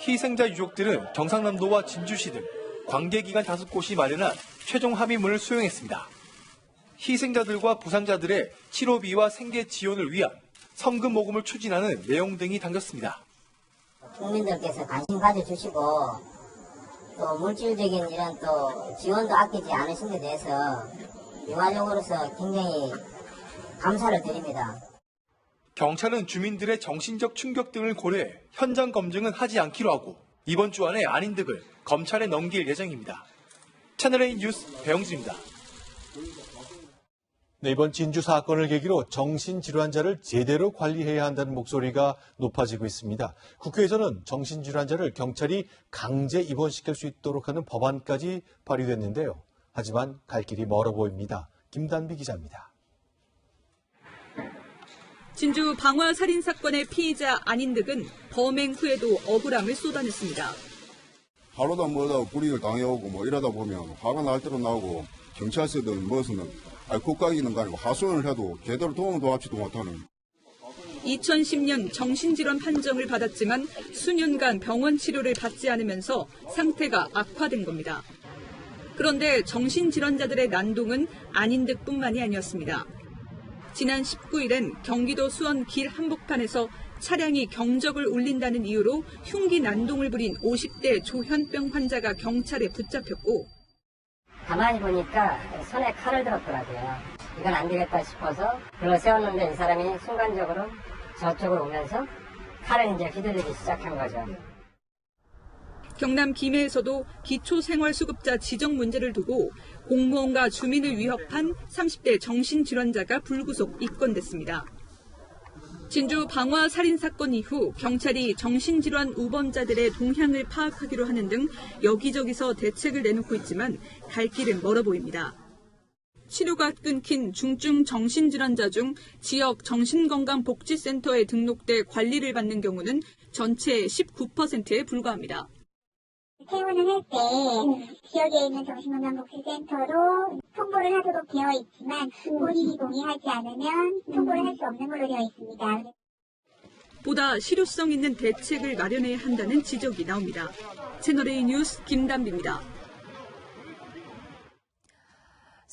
희생자 유족들은 경상남도와 진주시 등 관계기관 5곳이 마련한 최종 합의문을 수용했습니다. 희생자들과 부상자들의 치료비와 생계 지원을 위한 성금 모금을 추진하는 내용 등이 담겼습니다. 국민들께서 관심 가져주시고 또 물질적인 이런 또 지원도 아끼지 않으신 데 대해서 유가족으로서 굉장히 감사를 드립니다. 경찰은 주민들의 정신적 충격 등을 고려해 현장 검증은 하지 않기로 하고 이번 주 안에 안인득을 검찰에 넘길 예정입니다. 채널A 뉴스 배영진입니다. 네, 이번 진주 사건을 계기로 정신질환자를 제대로 관리해야 한다는 목소리가 높아지고 있습니다. 국회에서는 정신질환자를 경찰이 강제 입원시킬 수 있도록 하는 법안까지 발의됐는데요. 하지만 갈 길이 멀어 보입니다. 김단비 기자입니다. 진주 방화 살인 사건의 피의자 안인득은 범행 후에도 억울함을 쏟아냈습니다. 하루다 뭐다 불이익을 당해오고 뭐 이러다 보면 화가 날 대로 나오고 경찰서든 무엇은 국가기는 아니고 하소연을 해도 제대로 도움도 받지도 못하는. 2010년 정신질환 판정을 받았지만 수년간 병원 치료를 받지 않으면서 상태가 악화된 겁니다. 그런데 정신질환자들의 난동은 안인득뿐만이 아니었습니다. 지난 19일엔 경기도 수원 길 한복판에서 차량이 경적을 울린다는 이유로 흉기 난동을 부린 50대 조현병 환자가 경찰에 붙잡혔고 가만히 보니까 손에 칼을 들었더라고요. 이건 안 되겠다 싶어서 불러 세웠는데 이 사람이 순간적으로 저쪽으로 오면서 칼을 이제 휘두르기 시작한 거죠. 경남 김해에서도 기초생활수급자 지정 문제를 두고 공무원과 주민을 위협한 30대 정신질환자가 불구속 입건됐습니다. 진주 방화 살인 사건 이후 경찰이 정신질환 우범자들의 동향을 파악하기로 하는 등 여기저기서 대책을 내놓고 있지만 갈 길은 멀어 보입니다. 치료가 끊긴 중증 정신질환자 중 지역 정신건강복지센터에 등록돼 관리를 받는 경우는 전체의 19%에 불과합니다. 퇴원을 할 때 지역에 있는 정신건강복지센터로 통보를 하도록 되어 있지만 본인이 동의하지 않으면 통보를 할 수 없는 걸로 되어 있습니다. 보다 실효성 있는 대책을 마련해야 한다는 지적이 나옵니다. 채널A 뉴스 김단비입니다.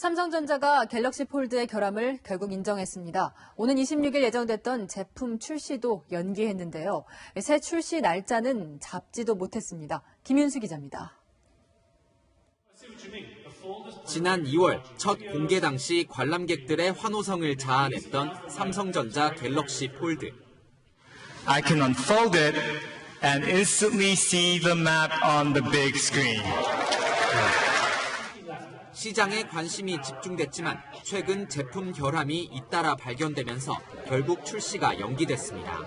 삼성전자가 갤럭시 폴드의 결함을 결국 인정했습니다. 오는 26일 예정됐던 제품 출시도 연기했는데요. 새 출시 날짜는 잡지도 못했습니다. 김윤수 기자입니다. 지난 2월 첫 공개 당시 관람객들의 환호성을 자아냈던 삼성전자 갤럭시 폴드. I can unfold it and instantly see the map on the big screen. 시장에 관심이 집중됐지만 최근 제품 결함이 잇따라 발견되면서 결국 출시가 연기됐습니다.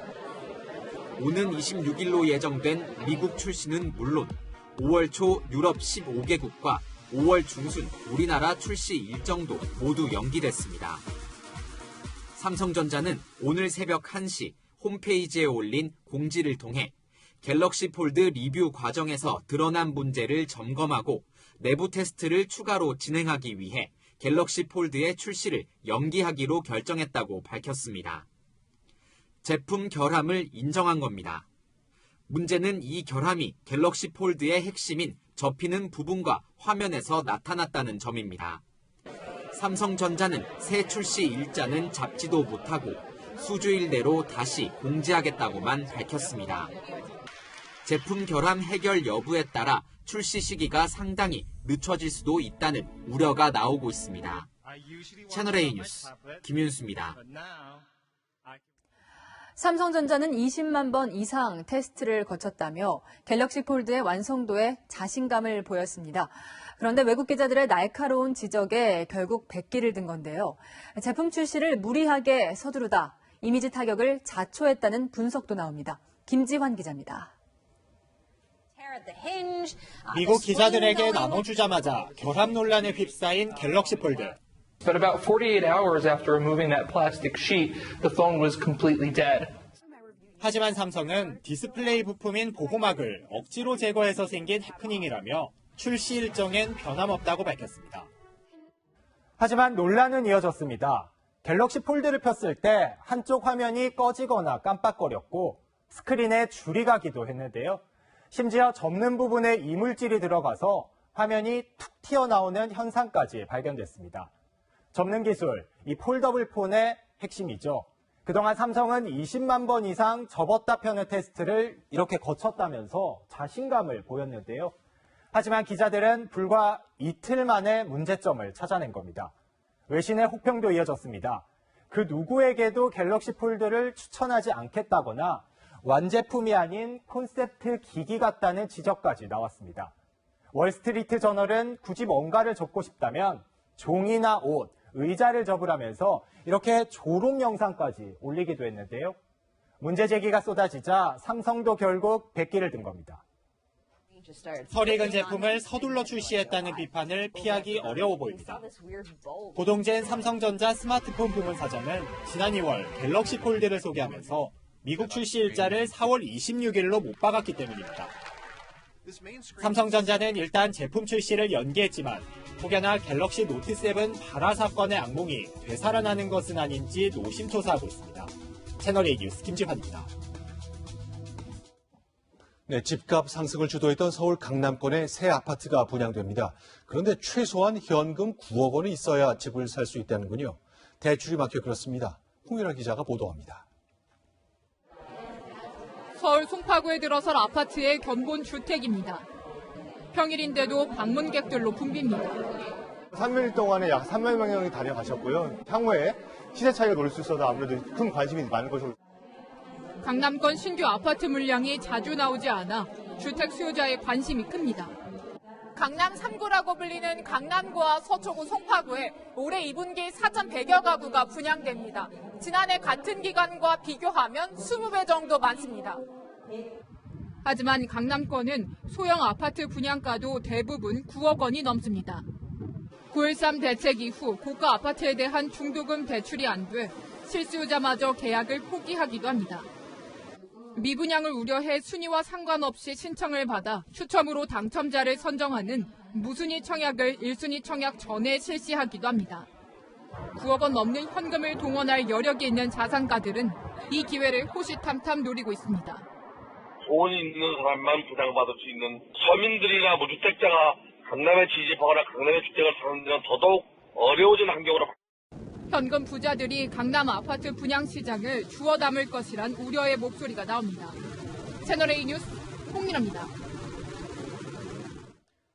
오는 26일로 예정된 미국 출시는 물론 5월 초 유럽 15개국과 5월 중순 우리나라 출시 일정도 모두 연기됐습니다. 삼성전자는 오늘 새벽 1시 홈페이지에 올린 공지를 통해 갤럭시 폴드 리뷰 과정에서 드러난 문제를 점검하고 내부 테스트를 추가로 진행하기 위해 갤럭시 폴드의 출시를 연기하기로 결정했다고 밝혔습니다. 제품 결함을 인정한 겁니다. 문제는 이 결함이 갤럭시 폴드의 핵심인 접히는 부분과 화면에서 나타났다는 점입니다. 삼성전자는 새 출시 일자는 잡지도 못하고 수주일 내로 다시 공지하겠다고만 밝혔습니다. 제품 결함 해결 여부에 따라 출시 시기가 상당히 늦춰질 수도 있다는 우려가 나오고 있습니다. 채널A 뉴스 김윤수입니다. 삼성전자는 20만 번 이상 테스트를 거쳤다며 갤럭시 폴드의 완성도에 자신감을 보였습니다. 그런데 외국 기자들의 날카로운 지적에 결국 백기를 든 건데요. 제품 출시를 무리하게 서두르다 이미지 타격을 자초했다는 분석도 나옵니다. 김지환 기자입니다. 미국 기자들에게 나눠주자마자 결함 논란에 휩싸인 갤럭시 폴드. But about 48 hours after removing that plastic sheet, the phone was completely dead. 하지만 삼성은 디스플레이 부품인 보호막을 억지로 제거해서 생긴 해프닝이라며 출시 일정엔 변함없다고 밝혔습니다. 하지만 논란은 이어졌습니다. 갤럭시 폴드를 폈을 때 한쪽 화면이 꺼지거나 깜빡거렸고 스크린에 줄이 가기도 했는데요. 심지어 접는 부분에 이물질이 들어가서 화면이 툭 튀어나오는 현상까지 발견됐습니다. 접는 기술, 이 폴더블 폰의 핵심이죠. 그동안 삼성은 20만 번 이상 접었다 펴는 테스트를 이렇게 거쳤다면서 자신감을 보였는데요. 하지만 기자들은 불과 이틀 만에 문제점을 찾아낸 겁니다. 외신의 혹평도 이어졌습니다. 그 누구에게도 갤럭시 폴드를 추천하지 않겠다거나 완제품이 아닌 콘셉트 기기 같다는 지적까지 나왔습니다. 월스트리트 저널은 굳이 뭔가를 접고 싶다면 종이나 옷, 의자를 접으라면서 이렇게 조롱 영상까지 올리기도 했는데요. 문제 제기가 쏟아지자 삼성도 결국 백기를 든 겁니다. 설익은 제품을 서둘러 출시했다는 비판을 피하기 어려워 보입니다. 고동진 삼성전자 스마트폰 부문 사장은 지난 2월 갤럭시 폴드를 소개하면서 미국 출시 일자를 4월 26일로 못 박았기 때문입니다. 삼성전자는 일단 제품 출시를 연기했지만 혹여나 갤럭시 노트 7 발화 사건의 악몽이 되살아나는 것은 아닌지 노심초사하고 있습니다. 채널A 뉴스 김지환입니다. 네, 집값 상승을 주도했던 서울 강남권의 새 아파트가 분양됩니다. 그런데 최소한 현금 9억 원이 있어야 집을 살 수 있다는군요. 대출이 막혀 그렇습니다. 홍윤아 기자가 보도합니다. 서울 송파구에 들어설 아파트의 견본 주택입니다. 평일인데도 방문객들로 붐빕니다. 3일 동안에 약 3만 명이 다녀가셨고요. 향후에 시세 차이가 놀 수 있어서 아무래도 큰 관심이 많은 것으로. 강남권 신규 아파트 물량이 자주 나오지 않아 주택 수요자의 관심이 큽니다. 강남 3구라고 불리는 강남구와 서초구 송파구에 올해 2분기 4,100여 가구가 분양됩니다. 지난해 같은 기간과 비교하면 20배 정도 많습니다. 하지만 강남권은 소형 아파트 분양가도 대부분 9억 원이 넘습니다. 9.13 대책 이후 고가 아파트에 대한 중도금 대출이 안 돼 실수요자마저 계약을 포기하기도 합니다. 미분양을 우려해 순위와 상관없이 신청을 받아 추첨으로 당첨자를 선정하는 무순위 청약을 1순위 청약 전에 실시하기도 합니다. 9억 원 넘는 현금을 동원할 여력이 있는 자산가들은 이 기회를 호시탐탐 노리고 있습니다. 돈이 있는 사람만 부담받을 수 있는 서민들이나 무주택자가 강남에 진입하거나 강남에 주택을 사는 데는 더더욱 어려워진 환경으로. 현금 부자들이 강남 아파트 분양 시장을 주워 담을 것이란 우려의 목소리가 나옵니다. 채널A 뉴스 홍민아입니다.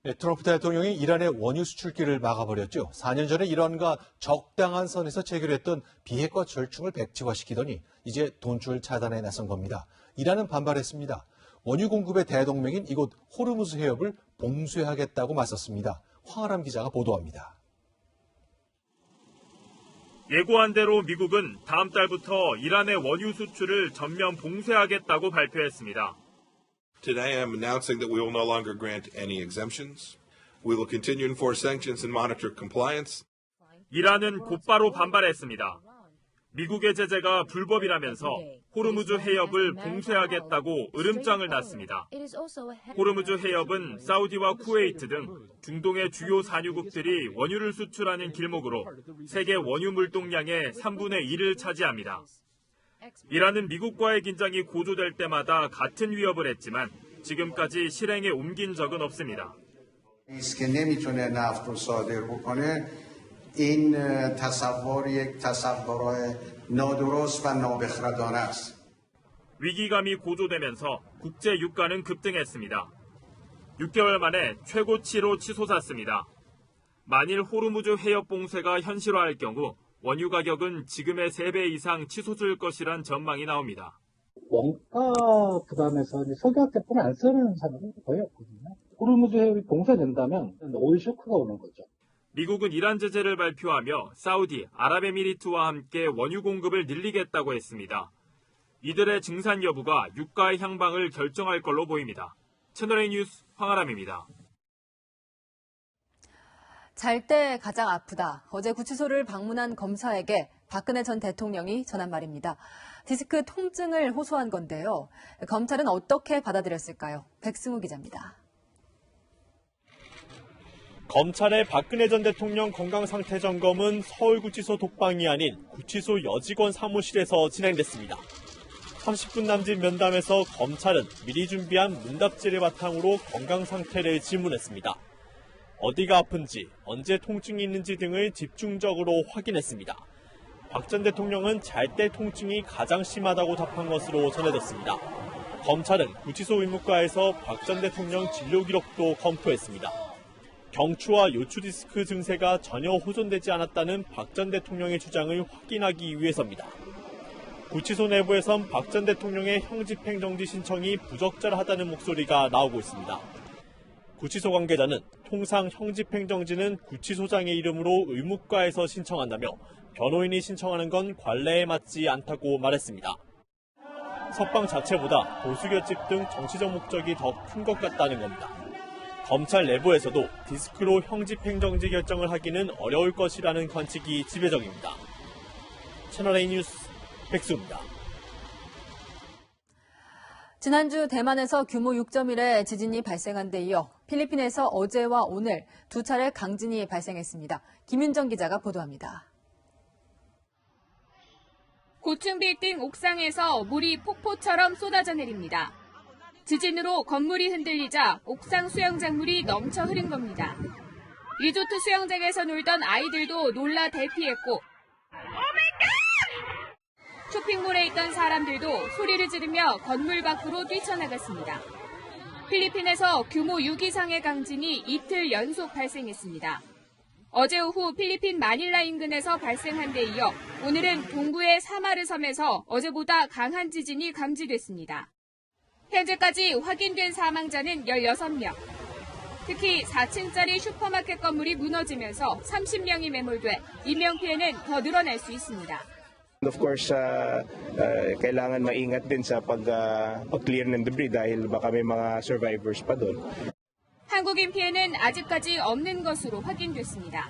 네, 트럼프 대통령이 이란의 원유 수출길을 막아버렸죠. 4년 전에 이란과 적당한 선에서 체결했던 비핵화 절충을 백지화시키더니 이제 돈줄 차단에 나선 겁니다. 이란은 반발했습니다. 원유 공급의 대동맹인 이곳 호르무즈 해협을 봉쇄하겠다고 맞섰습니다. 황아람 기자가 보도합니다. 예고한 대로 미국은 다음 달부터 이란의 원유 수출을 전면 봉쇄하겠다고 발표했습니다. Today I'm announcing that we will no longer grant any exemptions. We will continue to enforce sanctions and monitor compliance. 이란은 곧바로 반발했습니다. 미국의 제재가 불법이라면서 호르무즈 해협을 봉쇄하겠다고 으름장을 놨습니다. 호르무즈 해협은 사우디와 쿠웨이트 등 중동의 주요 산유국들이 원유를 수출하는 길목으로 세계 원유 물동량의 3분의 1을 차지합니다. 이란은 미국과의 긴장이 고조될 때마다 같은 위협을 했지만 지금까지 실행에 옮긴 적은 없습니다. این تصور یک تصور نادرست و نابخردانه است. 위기감이 고조되면서 국제 유가는 급등했습니다. 6개월 만에 최고치로 치솟았습니다. 만일 호르무즈 해협 봉쇄가 현실화할 경우 원유 가격은 지금의 3배 이상 치솟을 것이란 전망이 나옵니다. 원가 부담에서 석유화학 제품을 안 쓰는 사람은 거의 없거든요. 호르무즈 해협이 봉쇄된다면 오일 쇼크가 오는 거죠. 미국은 이란 제재를 발표하며 사우디, 아랍에미리트와 함께 원유 공급을 늘리겠다고 했습니다. 이들의 증산 여부가 유가의 향방을 결정할 걸로 보입니다. 채널A 뉴스 황아람입니다. 잘 때 가장 아프다. 어제 구치소를 방문한 검사에게 박근혜 전 대통령이 전한 말입니다. 디스크 통증을 호소한 건데요. 검찰은 어떻게 받아들였을까요? 백승우 기자입니다. 검찰의 박근혜 전 대통령 건강상태 점검은 서울구치소 독방이 아닌 구치소 여직원 사무실에서 진행됐습니다. 30분 남짓 면담에서 검찰은 미리 준비한 문답지를 바탕으로 건강상태를 질문했습니다. 어디가 아픈지, 언제 통증이 있는지 등을 집중적으로 확인했습니다. 박 전 대통령은 잘 때 통증이 가장 심하다고 답한 것으로 전해졌습니다. 검찰은 구치소 의무과에서 박 전 대통령 진료 기록도 검토했습니다. 경추와 요추 디스크 증세가 전혀 호전되지 않았다는 박 전 대통령의 주장을 확인하기 위해서입니다. 구치소 내부에선 박 전 대통령의 형집행정지 신청이 부적절하다는 목소리가 나오고 있습니다. 구치소 관계자는 통상 형집행정지는 구치소장의 이름으로 의무과에서 신청한다며 변호인이 신청하는 건 관례에 맞지 않다고 말했습니다. 석방 자체보다 보수결집 등 정치적 목적이 더 큰 것 같다는 겁니다. 검찰 내부에서도 디스크로 형집행정지 결정을 하기는 어려울 것이라는 관측이 지배적입니다. 채널A 뉴스 백수입니다. 지난주 대만에서 규모 6.1의 지진이 발생한 데 이어 필리핀에서 어제와 오늘 두 차례 강진이 발생했습니다. 김윤정 기자가 보도합니다. 고층 빌딩 옥상에서 물이 폭포처럼 쏟아져 내립니다. 지진으로 건물이 흔들리자 옥상 수영장물이 넘쳐 흐른 겁니다. 리조트 수영장에서 놀던 아이들도 놀라 대피했고 쇼핑몰에 있던 사람들도 소리를 지르며 건물 밖으로 뛰쳐나갔습니다. 필리핀에서 규모 6 이상의 강진이 이틀 연속 발생했습니다. 어제 오후 필리핀 마닐라 인근에서 발생한 데 이어 오늘은 동부의 사마르 섬에서 어제보다 강한 지진이 감지됐습니다. 현재까지 확인된 사망자는 16명. 특히 4층짜리 슈퍼마켓 건물이 무너지면서 30명이 매몰돼 인명피해는 더 늘어날 수 있습니다. Of course, kailangan maingat din sa pag-clear ng debris dahil baka may mga survivors pa doon. 한국인 피해는 아직까지 없는 것으로 확인됐습니다.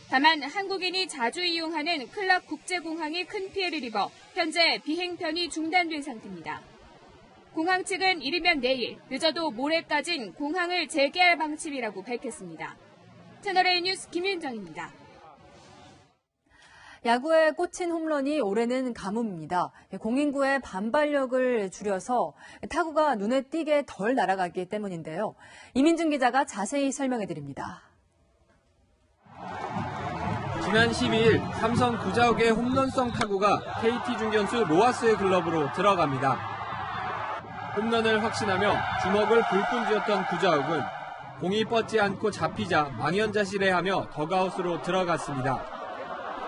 다만 한국인이 자주 이용하는 클락 국제공항이 큰 피해를 입어 현재 비행편이 중단된 상태입니다. 공항 측은 이르면 내일, 늦어도 모레까진 공항을 재개할 방침이라고 밝혔습니다. 채널A 뉴스 김윤정입니다. 야구에 꽂힌 홈런이 올해는 가뭄입니다. 공인구의 반발력을 줄여서 타구가 눈에 띄게 덜 날아가기 때문인데요. 이민준 기자가 자세히 설명해드립니다. 지난 12일 삼성 구자욱의 홈런성 타구가 KT 중견수 로하스의 글러브로 들어갑니다. 홈런을 확신하며 주먹을 불끈 쥐었던 구자욱은 공이 뻗지 않고 잡히자 망연자실해하며 덕아웃으로 들어갔습니다.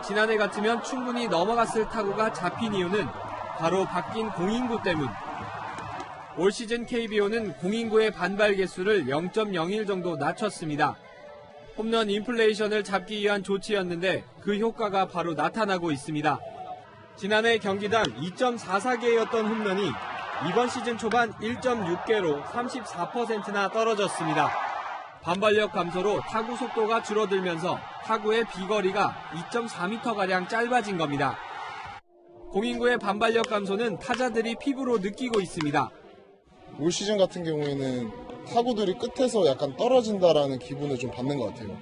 지난해 같으면 충분히 넘어갔을 타구가 잡힌 이유는 바로 바뀐 공인구 때문. 올 시즌 KBO는 공인구의 반발 개수를 0.01 정도 낮췄습니다. 홈런 인플레이션을 잡기 위한 조치였는데 그 효과가 바로 나타나고 있습니다. 지난해 경기당 2.44개였던 홈런이 이번 시즌 초반 1.6개로 34%나 떨어졌습니다. 반발력 감소로 타구 속도가 줄어들면서 타구의 비거리가 2.4m가량 짧아진 겁니다. 공인구의 반발력 감소는 타자들이 피부로 느끼고 있습니다. 올 시즌 같은 경우에는 타구들이 끝에서 약간 떨어진다라는 기분을 좀 받는 것 같아요.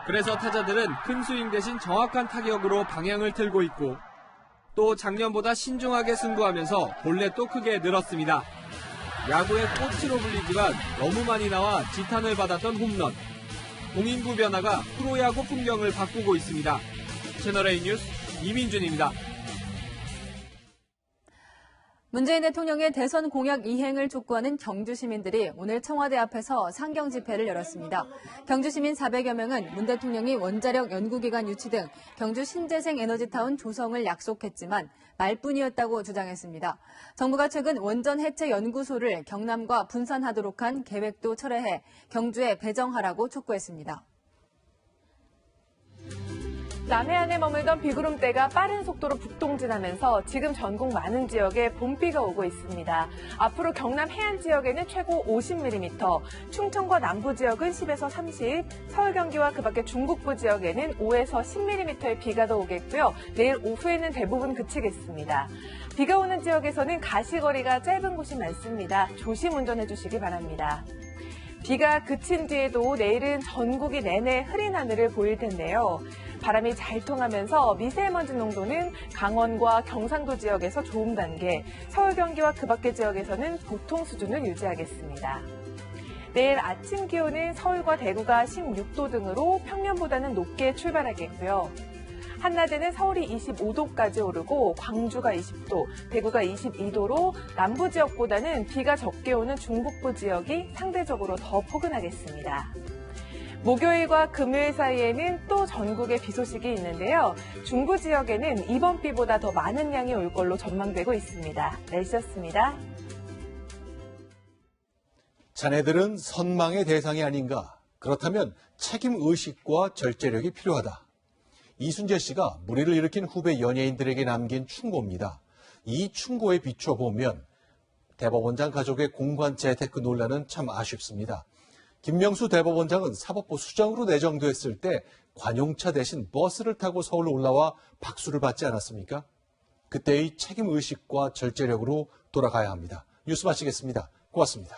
그래서 타자들은 큰 스윙 대신 정확한 타격으로 방향을 틀고 있고 또 작년보다 신중하게 승부하면서 볼넷도 크게 늘었습니다. 야구의 꽃으로 불리지만 너무 많이 나와 지탄을 받았던 홈런. 공인구 변화가 프로야구 풍경을 바꾸고 있습니다. 채널A 뉴스 이민준입니다. 문재인 대통령의 대선 공약 이행을 촉구하는 경주 시민들이 오늘 청와대 앞에서 상경 집회를 열었습니다. 경주 시민 400여 명은 문 대통령이 원자력 연구기관 유치 등 경주 신재생 에너지타운 조성을 약속했지만 말뿐이었다고 주장했습니다. 정부가 최근 원전 해체 연구소를 경남과 분산하도록 한 계획도 철회해 경주에 배정하라고 촉구했습니다. 남해안에 머물던 비구름대가 빠른 속도로 북동진하면서 지금 전국 많은 지역에 봄비가 오고 있습니다. 앞으로 경남 해안 지역에는 최고 50mm, 충청과 남부 지역은 10에서 30, 서울 경기와 그 밖에 중북부 지역에는 5에서 10mm의 비가 더 오겠고요. 내일 오후에는 대부분 그치겠습니다. 비가 오는 지역에서는 가시거리가 짧은 곳이 많습니다. 조심 운전해 주시기 바랍니다. 비가 그친 뒤에도 내일은 전국이 내내 흐린 하늘을 보일 텐데요. 바람이 잘 통하면서 미세먼지 농도는 강원과 경상도 지역에서 좋음 단계, 서울 경기와 그 밖의 지역에서는 보통 수준을 유지하겠습니다. 내일 아침 기온은 서울과 대구가 16도 등으로 평년보다는 높게 출발하겠고요. 한낮에는 서울이 25도까지 오르고 광주가 20도, 대구가 22도로 남부 지역보다는 비가 적게 오는 중북부 지역이 상대적으로 더 포근하겠습니다. 목요일과 금요일 사이에는 또 전국에 비 소식이 있는데요. 중부 지역에는 이번 비보다 더 많은 양이 올 걸로 전망되고 있습니다. 날씨였습니다. 자네들은 선망의 대상이 아닌가? 그렇다면 책임 의식과 절제력이 필요하다. 이순재 씨가 물의를 일으킨 후배 연예인들에게 남긴 충고입니다. 이 충고에 비춰보면 대법원장 가족의 공관 재테크 논란은 참 아쉽습니다. 김명수 대법원장은 사법부 수장으로 내정됐을 때 관용차 대신 버스를 타고 서울로 올라와 박수를 받지 않았습니까? 그때의 책임 의식과 절제력으로 돌아가야 합니다. 뉴스 마치겠습니다. 고맙습니다.